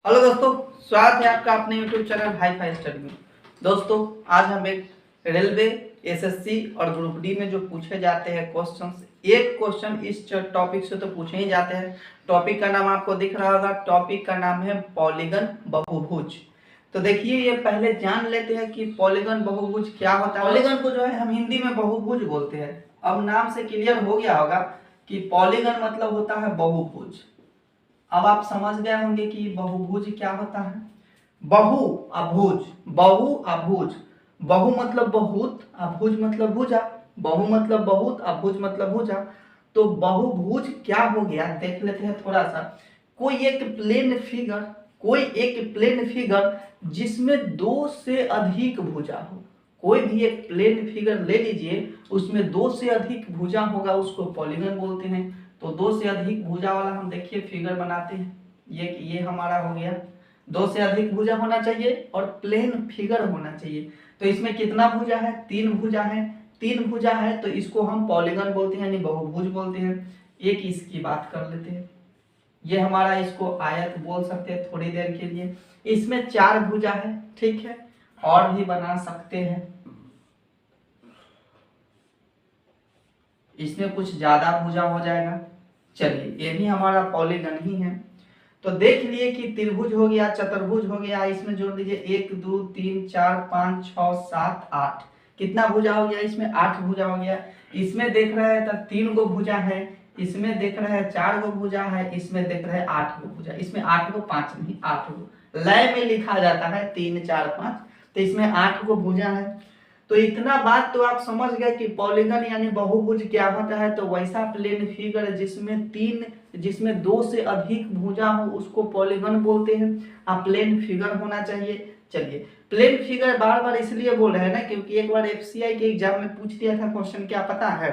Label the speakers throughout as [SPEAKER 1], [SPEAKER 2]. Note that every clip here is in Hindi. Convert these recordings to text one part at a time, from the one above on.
[SPEAKER 1] हेलो दोस्तों, स्वागत है आपका अपने YouTube channel hi fi study में। दोस्तों, आज हम एक रेलवे, एसएससी और ग्रुप डी में जो पूछे जाते हैं क्वेश्चंस, एक क्वेश्चन इस टॉपिक से तो पूछे ही जाते हैं। टॉपिक का नाम आपको दिख रहा होगा, टॉपिक का नाम है पॉलीगन बहुभुज। तो देखिए, ये पहले जान लेते हैं कि पॉलीगन बहुभुज क्या होता है। पॉलीगन को जो है हम हिंदी में बहुभुज बोलते हैं। अब नाम से क्लियर हो गया होगा कि पॉलीगन मतलब होता है बहुभुज। अब आप समझ गए होंगे कि बहुभुज क्या होता है। बहु अभुज, बहु अभुज, बहु मतलब बहुत, अभुज मतलब भुजा। बहु मतलब बहुत, अभुज मतलब भुजा। तो बहुभुज क्या हो गया देख लेते हैं थोड़ा सा। कोई एक प्लेन फिगर, कोई एक प्लेन फिगर जिसमें दो से अधिक भुजा हो। कोई भी एक प्लेन फिगर ले लीजिए, उसमें दो से अधिक भुजा होगा, उसको पॉलीगन बोलते हैं। तो दो से अधिक भुजा वाला हम देखिए फिगर बनाते हैं। ये हमारा हो गया, दो से अधिक भुजा होना चाहिए और प्लेन फिगर होना चाहिए। तो इसमें कितना भुजा है? तीन भुजा है। तीन भुजा है तो इसको हम पॉलीगन बोलते हैं, यानी बहुभुज बोलते हैं। एक इसकी बात कर लेते हैं, ये हमारा, इसको आयत बोल सकते हैं थोड़ी देर के लिए। इसमें चार भुजा है, ठीक है, और भी बना सकते हैं। इसमें कुछ ज्यादा भुजा हो जाएगा। चलिए, ये भी हमारा पॉलीगन ही है। तो देख लिए कि त्रिभुज हो गया, चतुर्भुज हो गया। इसमें जोड़ दीजिए 1 2 3 4 5 6 7 8। कितना भुजा हो गया? इसमें 8 भुजा हो गया। इसमें देख रहे हैं तो 3 गो भुजा है। इसमें देख रहे हैं 4 गो भुजा है। इसमें देख रहे हैं 8 गो भुजा। इसमें 8 गो, 5 नहीं 8 गो। लय में लिखा जाता है 3 4 5, तो इसमें 8 गो भुजा है। तो इतना बात तो आप समझ गए कि पॉलीगन यानी बहुभुज क्या होता है। तो वैसा प्लेन फिगर जिसमें दो से अधिक भुजा हो उसको पॉलीगन बोलते हैं। अब प्लेन फिगर होना चाहिए। चलिए, प्लेन फिगर बार बार इसलिए बोल रहे हैं ना, क्योंकि एक बार एफसीआई के एग्जाम में पूछ दिया था क्वेश्चन, क्या पता है,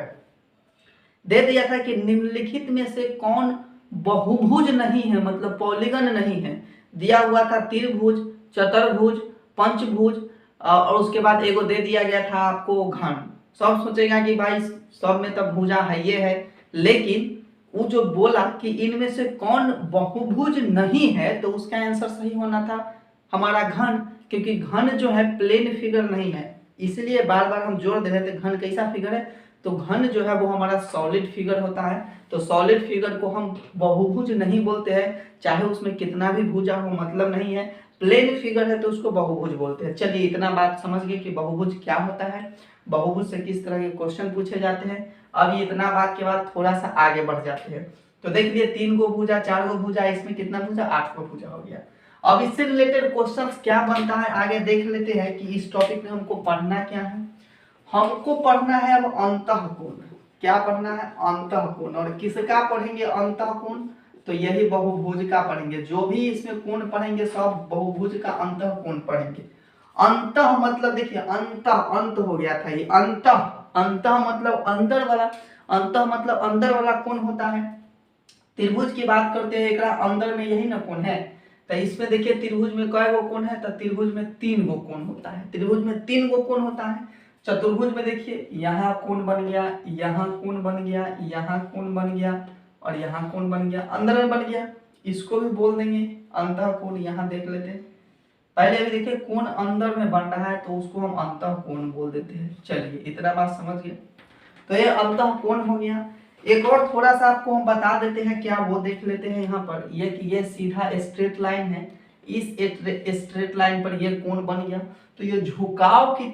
[SPEAKER 1] दे दिया था कि निम्नलिखित में से कौन बहुभुज नहीं है, मतलब पॉलीगन नहीं है। दिया हुआ था त्रिभुज, चतुर्भुज, पंचभुज, और उसके बाद एगो दे दिया गया था आपको घन। सब सोचेगा कि भाई सब में तो भुजा है, ये है, लेकिन वो जो बोला कि इनमें से कौन बहुभुज नहीं है, तो उसका आंसर सही होना था हमारा घन, क्योंकि घन जो है प्लेन फिगर नहीं है। इसलिए बार बार हम जोर दे रहे थे घन कैसा फिगर है। तो घन जो है वो हमारा सॉलिड फिगर होता है। तो सॉलिड फिगर को हम बहुभुज नहीं बोलते हैं, चाहे उसमें कितना भी भुजा हो, मतलब नहीं है। प्लेन फिगर है तो उसको बहुभुज बोलते हैं। चलिए, इतना बात समझ गए कि बहुभुज क्या होता है, बहुभुज से किस तरह के क्वेश्चन पूछे जाते हैं। अब इतना बात के बाद थोड़ा सा आगे बढ़ जाते हैं। तो देख लिए 3 गो भुजा, 4 गो भुजा, इसमें कितना भुजा? 8 गो भुजा हो गया। अब इससे रिलेटेड क्वेश्चंस क्या बनता है आगे देख लेते हैं कि इस टॉपिक में हमको पढ़ना क्या है। हमको पढ़ना है अब अंतःकोण। क्या पढ़ना है? अंतःकोण। और किसका पढ़ेंगे? अंतःकोण। तो यही बहुभुज का पढ़ेंगे। जो भी इसमें कोण पढ़ेंगे सब बहुभुज का अंतःकोण पढ़ेंगे। अंतः मतलब देखिए, अंत अंत हो गया था ये, अंतः, अंतः मतलब अंदर वाला, अंतः मतलब अंदर वाला कोण होता है। त्रिभुज की बात करते हैं, एक अंदर में यही ना कोण है। तो इसमें देखिए त्रिभुज में कई गो कोण है? तो त्रिभुज में 3 गो कोण होता है। त्रिभुज में 3 गो कोण होता है। चतुर्भुज में देखिए यहाँ कोण बन गया, यहाँ कोण बन गया, यहाँ कोण बन गया, और यहाँ कोण बन गया, अंदर में बन गया। इसको भी बोल देंगे अंतःकोण। यहाँ देख लेते हैं, पहले भी देखिए कोण अंदर में बन रहा है तो उसको हम अंतःकोण बोल देते हैं। चलिए, इतना बात समझ गए। तो ये अंतःकोण हो गया। एक और थोड़ा सा आपको हम बता देते हैं, क्या वो देख लेते हैं। यहाँ पर ये कि ये सीधा स्ट्रेट लाइन है, इस स्ट्रेट लाइन पर ये कोण बन गया। तो ये झुकाव की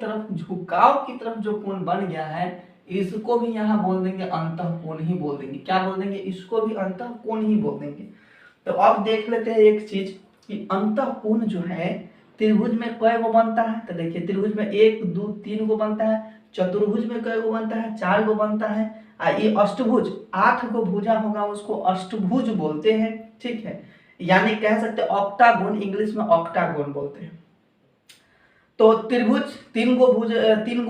[SPEAKER 1] तरफ जो कोण बन गया है, इसको भी यहाँ बोल देंगे अंतःकोण ही बोल देंगे। क्या बोल देंगे? इसको भी अंतःकोण ही बोल देंगे। तो अब देख लेते हैं एक चीज कि अंतःकोण जो है त्रिभुज में कई गो बनता है। तो देखिए त्रिभुज में 1 2 3 गो बनता है। चतुर्भुज में कई गो बनता है? 4 गो बनता है। ये अष्टभुज 8 गो भुजा होगा, उसको अष्टभुज बोलते हैं, ठीक है। यानी कह सकते हैं ऑक्टागोन, इंग्लिश में ऑक्टागोन बोलते हैं। तो त्रिभुज 3 गो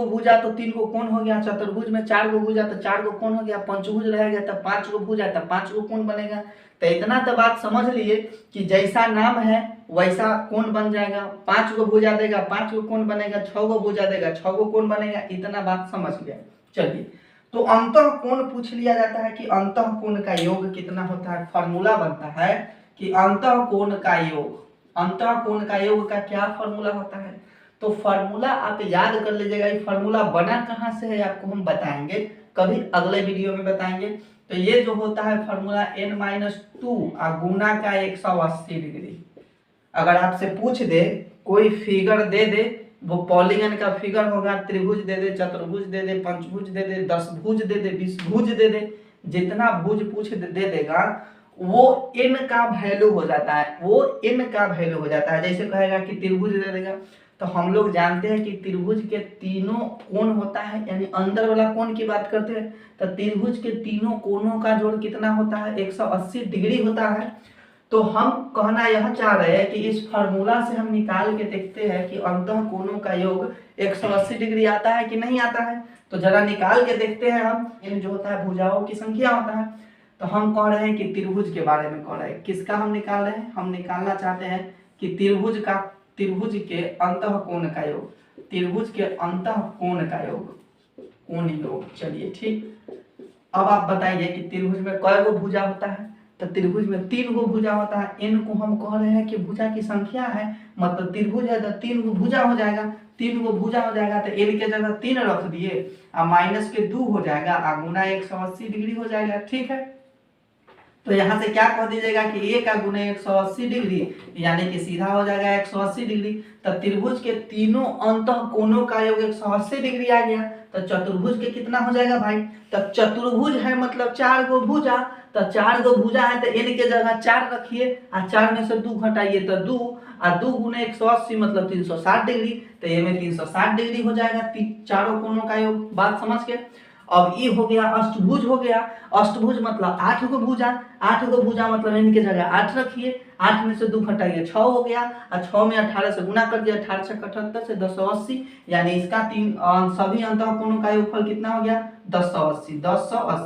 [SPEAKER 1] भुजा तो 3 गो कोण हो गया। चतुर्भुज में 4 गो भुजा तो 4 गो कोण हो गया। पंचभुज रहेगा तो 5 गो भुजा तो 5 गो कोण बनेगा। तो इतना तो बात समझ लिए कि जैसा नाम है वैसा कोण बन जाएगा। 5 गो भुजा देगा 5 गो कोण बनेगा, 6 गो भुजा देगा 6 गो कोण बनेगा। इतना बात समझ गया। चलिए, तो अंतःकोण पूछ लिया जाता है कि अंतःकोण का योग कितना होता है। फॉर्मूला बनता है कि अंतःकोण का योग अंतः कोण का योग का क्या फॉर्मूला होता है? तो फॉर्मूला आप याद कर लीजिएगा। ये फॉर्मूला बना कहाँ से है आपको हम बताएंगे, कभी अगले वीडियो में बताएंगे। तो ये जो होता है फॉर्मूला n-2 गुना का 180 डिग्री। अगर आपसे पूछ दे, कोई फिगर दे दे, वो पॉलीगन का फिगर होगा, त्रिभुज दे दे, चतुर्भुज दे दे, पंचभुज दे दे, 10 भुज दे दे, 20 भुज दे दे, जितना भुज पूछ दे देगा वो n का वैल्यू हो जाता है, वो n का वैल्यू हो जाता है। जैसे कहेगा कि त्रिभुज दे देगा, तो हम लोग जानते हैं कि त्रिभुज के तीनों कोण होता है, यानी अंदर वाला कोण की बात करते हैं तो त्रिभुज के तीनों कोणों का जोड़ कितना होता है? 180 डिग्री होता है। तो हम कहना यह चाह रहे हैं कि इस फार्मूला से हम निकाल के देखते हैं कि अंतः कोणों का योग 180 डिग्री आता है कि नहीं आता है। तो जरा निकाल के देखते हैं हम। इन जो होता है भुजाओं की संख्या होता है। तो हम कह रहे हैं कि त्रिभुज के बारे में कह रहे हैं। किसका हम निकाल रहे हैं? हम निकालना चाहते हैं कि त्रिभुज के अंतः कोण का योग, त्रिभुज के अंतः कोण का योग, कोण योग। चलिए ठीक, अब आप बताइए कि त्रिभुज में कई गो भुजा होता है? तो त्रिभुज में 3 गो भुजा होता है। n को हम कह रहे हैं कि भुजा की संख्या है, मतलब त्रिभुज है तो 3 गो भुजा हो जाएगा। 3 गो भुजा हो जाएगा तो n के जगह 3 रख दिए, और माइनस के 2 हो जाएगा, और गुना 180 डिग्री हो जाएगा। ठीक है, तो यहाँ से क्या कह दीजिएगा कि a का गुना 180 डिग्री, यानी कि सीधा हो जाएगा 180 डिग्री। तो त्रिभुज के तीनों अंतः कोणों का योग 180 डिग्री आ गया। तो चतुर्भुज के कितना हो जाएगा भाई? तो चतुर्भुज है मतलब 4 गो भुजा, तो 4 गो भुजा है तो n के जगह 4 रखिए, और 4 में से 2 घटाइए तो 2, और 2 गुना 180 मतलब 360 डिग्री। तो ये में 360 डिग्री हो जाएगा चारों कोणों का योग। बात समझ के? अब ये हो गया अष्टभुज हो गया। अष्टभुज मतलब 8 गो भुजा, 8 गो भुजा मतलब इनके जगह 8 रखिए, 8 में से 2 घटाइए 6 हो गया, और 6 में 18 से गुना कर दिया, 18 से 78 से 280, यानी इसका सभी अंतः कोणों का योगफल कितना हो गया? 280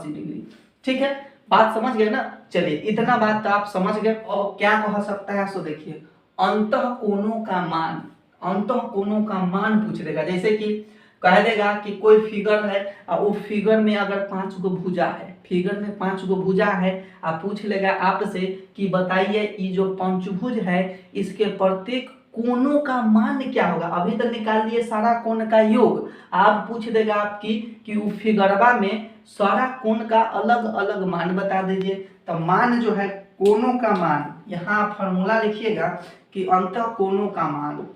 [SPEAKER 1] डिग्री। ठीक है, बात समझ गए ना? चलिए, इतना बात तो आप समझ गए। और क्या कह सकता है? सो देखिए, अंतः कोणों का मान, अंतः कोणों का मान पूछ देगा। जैसे कि कह देगा कि कोई फिगर है और वो फिगर में अगर 5 गो भुजा है, फिगर में 5 गो भुजा है, आप पूछ लेगा आपसे कि बताइए ये जो पंचभुज है इसके प्रत्येक कोणों का मान क्या होगा। अभी तक निकाल लिए सारा कोण का योग, आप पूछ देगा आपकी कि वो फिगरवा में सारा कोण का अलग अलग मान बता दीजिए। तो मान जो है कोणों का मान, यहाँ फॉर्मूला लिखिएगा कि अंतः कोणों का मान,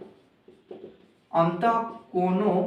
[SPEAKER 1] अंतः कोणों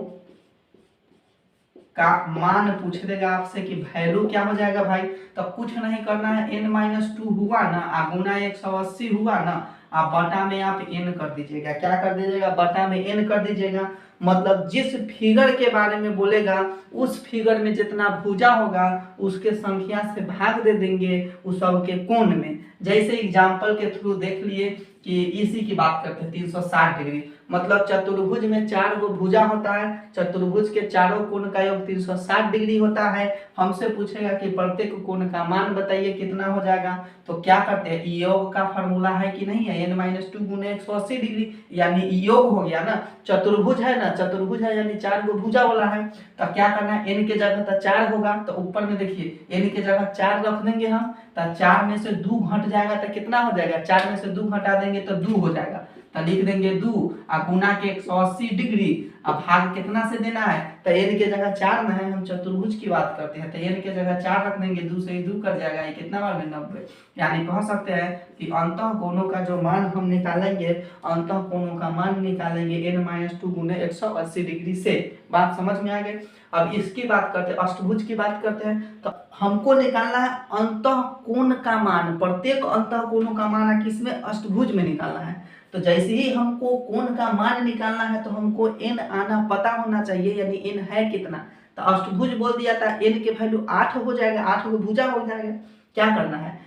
[SPEAKER 1] का मान पूछ देगा आपसे कि वैल्यू क्या हो जाएगा भाई। तो कुछ नहीं करना है, n-2 हुआ ना, गुना 180 हुआ ना, आप बटा में आप n कर दीजिएगा। क्या कर दीजिएगा? बटा में n कर दीजिएगा। मतलब जिस फिगर के बारे में बोलेगा उस फिगर में जितना भुजा होगा उसके संख्या से भाग दे देंगे उस सबके कोण में। जैसे एग्जाम्पल के थ्रू देख लिए कि इसी की बात करते हैं, 360 डिग्री मतलब चतुर्भुज में 4 गो भुजा होता है, चतुर्भुज के चारों कोण का योग 360 डिग्री होता है। हमसे पूछेगा कि प्रत्येक कोण का मान बताइए कितना हो जाएगा। तो क्या करते हैं, योग का फॉर्मूला है कि नहीं है, n-2 गुना 180 डिग्री, यानी योग हो गया ना। चतुर्भुज है ना, चतुर्भुज है यानी 4 गो भुजा वाला है। तो क्या करना है, n के जगह तो 4 होगा, तो ऊपर में देखिए n के जगह 4 रख देंगे हम, तो 4 में से 2 घट जाएगा तो कितना हो जाएगा? 4 में से 2 घटा देंगे तो 2 हो जाएगा। तो लिख देंगे 2 और गुना के 180 डिग्री। अब भाग कितना से देना है? तो n के जगह 4 में है, हम चतुर्भुज की बात करते हैं, तो n के जगह 4 रख देंगे, 2 से 2 कर जाएगा, ये कितना बार में 90। यानी कह सकते हैं कि अंतः कोणों का जो मान हम निकालेंगे, अंतः कोणों का मान निकालेंगे n-2 गुने 180 डिग्री से। बात समझ में आ गई? अब इसकी बात करते हैं, अष्टभुज की बात करते हैं। तो हमको निकालना है अंतः कोण का मान, प्रत्येक अंतः कोणों का मान किसमें? अष्टभुज में निकालना है। तो जैसे ही हमको कोण का मान निकालना है तो हमको n आना पता होना चाहिए, यानी n है कितना। तो अष्टभुज बोल दिया था, n के वैल्यू 8 हो जाएगा, 8 को भुजा हो जाएगा। क्या करना है,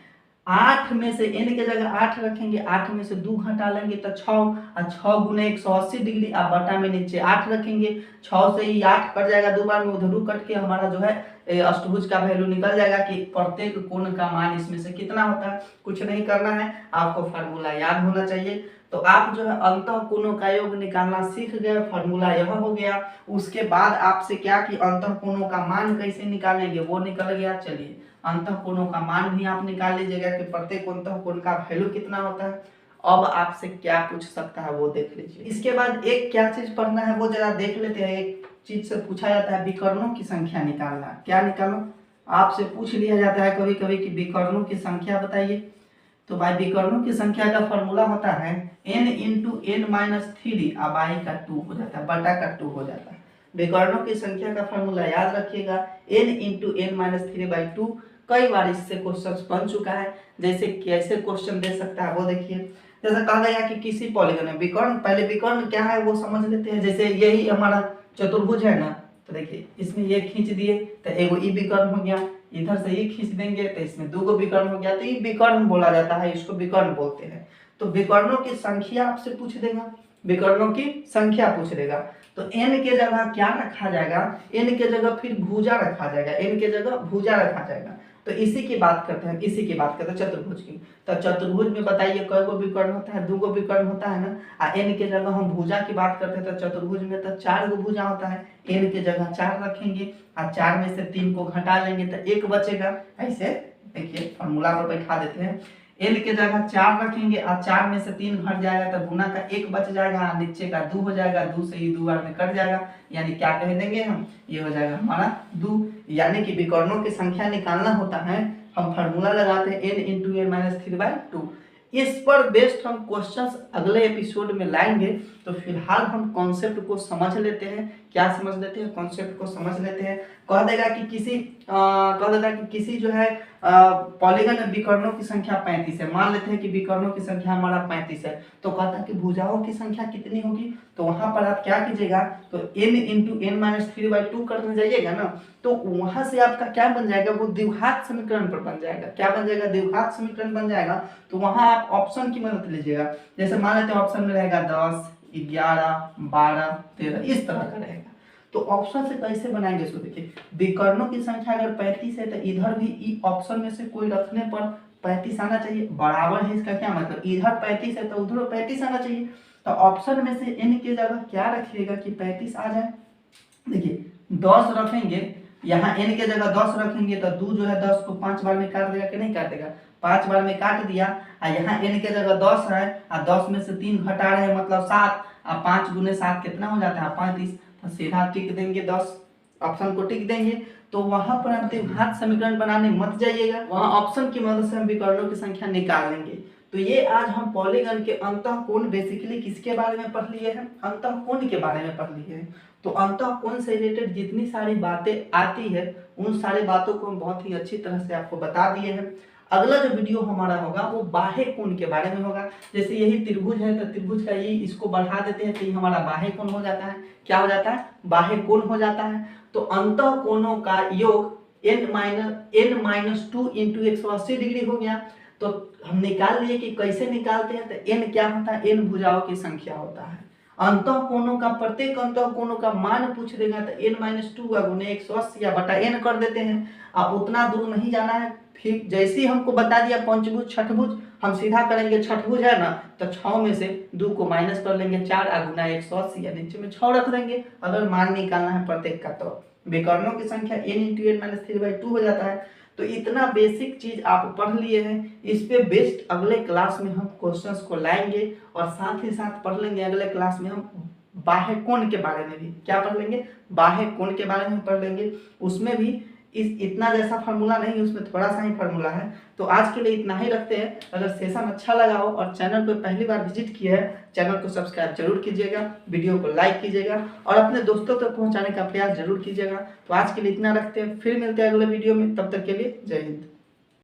[SPEAKER 1] 8 में से n के जगह 8 रखेंगे, 8 में से 2 घटा लेंगे तो 6, और 6 गुने 180 डिग्री, आप बटा में नीचे 8 रखेंगे, 6 से ही 8 कट जाएगा, 2 बार में उधर कट के हमारा जो है अष्टभुज का वैल्यू निकल जाएगा कि प्रत्येक कोण का मान इसमें से कितना होता है। कुछ नहीं करना है, आपको फार्मूला याद होना चाहिए। तो आप जो है अंतः कोणों का योग निकालना सीख गए, फार्मूला यह हो गया। उसके बाद आपसे क्या कि अंतः कोणों का मान कैसे निकालेंगे वो निकल गया। चलिए, अंतः कोणों का मान भी आप निकाल लीजिएगा कि प्रत्येक अंतः कोण का वैल्यू कितना होता है। अब आपसे क्या पूछ सकता है वो देख लीजिए। इसके बाद एक क्या चीज पढ़ना है वो जरा देख लेते हैं। एक चीज से पूछा जाता है विकर्णों की संख्या निकालना। क्या निकालना, आपसे पूछ लिया जाता है कभी कभी कि विकर्णों की संख्या बताइए। तो भाई विकर्णों की संख्या का फॉर्मूला होता है n into N minus three, अब आई का 2 हो जाता है, बटा का 2 हो जाता है। विकर्णों की संख्या का फॉर्मूला याद रखिएगा, n into N minus three by 2। कई बार इससे क्वेश्चन बन चुका है, जैसे कैसे क्वेश्चन दे सकता है वो देखिए। जैसा कहा गया कि किसी पॉलीगन में विकर्ण, पहले विकर्ण क्या है वो समझ लेते हैं। जैसे यही हमारा चतुर्भुज है ना, तो देखिए इसमें ये खींच दिए तो एगो ई विकर्ण हो गया, इधर से ये खींच देंगे तो इसमें दो विकर्ण हो गया, तो ये विकर्ण बोला जाता है, इसको विकर्ण बोलते हैं। तो विकर्णों की संख्या आपसे पूछ देगा, विकर्णों की संख्या पूछ देगा, तो n के जगह क्या रखा जाएगा, n के जगह फिर भुजा रखा जाएगा, n के जगह भुजा रखा जाएगा। तो इसी की बात करते हैं, इसी की बात करते हैं चतुर्भुज की। तो चतुर्भुज में बताइए कई गो विकर्ण होता है, 2 गो विकर्ण होता है ना। n के जगह हम भुजा की बात करते हैं, तो चतुर्भुज में तो 4 गो भुजा होता है, n के जगह 4 रखेंगे और 4 में से 3 को घटा लेंगे तो 1 बचेगा। ऐसे देखिए फॉर्मूला पर बैठा देते हैं, n के जगह 4 रखेंगे और 4 में से 3 घट जाएगा तो गुना का 1 बच जाएगा, नीचे का 2 हो जाएगा, 2 से ही 2 बार में कट जाएगा, यानी क्या कह देंगे हम, ये हो जाएगा हमारा 2। यानी कि विकर्णों की संख्या निकालना होता है, हम फार्मूला लगाते हैं n into N minus three by 2। इस पर बेस्ड हम क्वेश्चंस अगले एपिसोड में लाएंगे। तो फिलहाल हम कॉन्सेप्ट को समझ लेते हैं। क्या समझ लेते हैं, कॉन्सेप्ट को समझ लेते हैं। कह देगा कि किसी जो है पॉलीगन में विकर्णों की संख्या 35 है। मान लेते हैं कि विकर्णों की संख्या हमारा 35 है, तो कहता है कि भुजाओं की संख्या कितनी होगी। तो वहां पर आप क्या कीजिएगा, तो n into N minus three by 2 करने जाइएगा ना, तो वहां से आपका क्या बन जाएगा, वो द्विघात समीकरण पर बन जाएगा। क्या बन जाएगा, द्विघात समीकरण बन जाएगा। तो वहां आप ऑप्शन की मदद लीजिएगा। जैसे मान लेते हैं ऑप्शन में रहेगा 10, 11, 12, 13, इस तरह का रहेगा। तो ऑप्शन से कैसे बनाएंगे, सो देखिए विकर्णों की संख्या अगर 35 है तो इधर भी ऑप्शन में से कोई रखने पर 35 आना चाहिए, बराबर है। इसका क्या मतलब, इधर 35 है तो उधर 35 आना चाहिए। तो ऑप्शन में से n की जगह क्या रखिएगा कि 35 आ जाए। देखिए 10 रखेंगे, यहाँ n के जगह 10 रखेंगे तो 2 जो है 10 को 5 बार में काट देगा कि नहीं काटेगा, 5 बार में काट दिया। और यहाँ n के जगह 10 है और 10 में से 3 घटा रहे हैं मतलब 7, और 5 गुने 7 कितना हो जाता है 35। तो सीधा टिक देंगे 10, ऑप्शन को टिक देंगे। तो वहां पर आप द्विघात समीकरण बनाने मत जाइएगा, वहां ऑप्शन की मदद से हम विकर्णों की संख्या निकाल लेंगे। तो ये आज हम पॉलीगन के अंतःकोण बेसिकली किसके बारे में पढ़ लिए हैं, अंतःकोण के बारे में पढ़ लिए हैं। तो अंतःकोण से रिलेटेड जितनी सारी बातें आती है उन सारी बातों को हम बहुत ही अच्छी तरह से आपको बता दिए हैं। अगला जो वीडियो हमारा होगा वो बाह्य कोण के बारे में होगा। जैसे यही त्रिभुज है तो त्रिभुज का ये इसको बढ़ा देते हैं तो ये हमारा बाह्य कोण हो जाता है। क्या हो जाता है, बाह्य कोण हो जाता है। तो अंतःकोणों का योग n माइनस 2 इंटू 180 डिग्री हो गया। तो हम निकाल लिए कि कैसे निकालते हैं, तो n क्या होता है, n भुजाओं की संख्या होता है। अंतःकोणों का प्रत्येक अंतःकोणों का मान पूछ देगा तो n माइनस 2 का गुने 180 या बटा n कर देते हैं। अब उतना दूर नहीं जाना है, फिर जैसे ही हमको बता दिया पंचभुज छठभुज, हम सीधा करेंगे छठभुज है ना, तो 6 में से 2 को माइनस कर लेंगे, 4 गुना 180 या नीचे में 6 रख देंगे अगर मान निकालना है प्रत्येक का। तो विकर्णों की संख्या n into N minus three by 2 हो जाता है। तो इतना बेसिक चीज आप पढ़ लिए हैं। इस पे बेस्ड अगले क्लास में हम क्वेश्चंस को लाएंगे और साथ ही साथ पढ़ लेंगे अगले क्लास में हम बाह्य कोण के बारे में भी। क्या पढ़ लेंगे, बाह्य कोण के बारे में पढ़ लेंगे। उसमें भी इतना जैसा फार्मूला नहीं, उसमें थोड़ा सा ही फार्मूला है। तो आज के लिए इतना ही रखते हैं। अगर सेशन अच्छा लगा हो और चैनल पर पहली बार विजिट किया है, चैनल को सब्सक्राइब जरूर कीजिएगा, वीडियो को लाइक कीजिएगा और अपने दोस्तों तक पहुंचाने का प्रयास जरूर कीजिएगा। तो आज के लिए इतना रखते हैं, फिर मिलते हैं अगले वीडियो में। तब तक के लिए जय हिंद।